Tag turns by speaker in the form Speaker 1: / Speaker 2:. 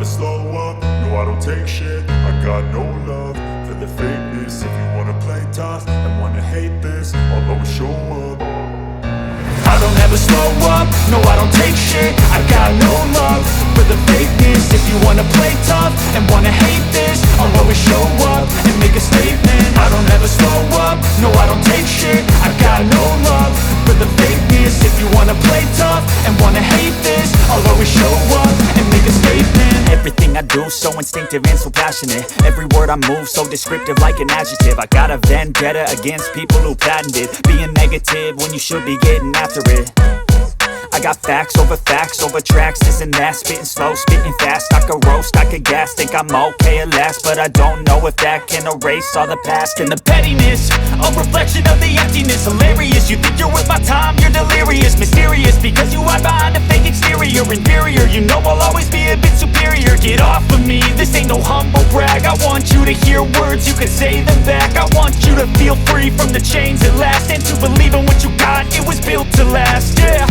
Speaker 1: slow up, no I don't take shit. I got no love for the fakeness. If you wanna play tough and wanna hate this, I'll always show up. I don't ever slow up, no I don't take shit. I got no love for the fakeness. If you wanna play tough and wanna hate this, I'll always show up and make a statement. I don't ever slow up, no I don't take shit. I got no love for the fakeness. If you wanna play tough and wanna hate this, I'll always show up and make a statement.
Speaker 2: Everything I do so instinctive and so passionate. Every word I move so descriptive like an adjective. I got a vendetta against people who patented being negative when you should be getting after it. I got facts over tracks, this and that. Spitting slow, spitting fast. I could roast, I could gas. Think I'm okay at last, but I don't know if that can erase all the past. And the pettiness, a reflection of the emptiness. Hilarious, you think you're worth my time, you're delirious. Mysterious, because you hide behind a fake exterior. Inferior, you know I'll always be a bit superior. Get off of me, this ain't no humble brag. I want you to hear words, you can say them back. I want you to feel free from the chains at last, and to believe in what you got, it was built to last, yeah.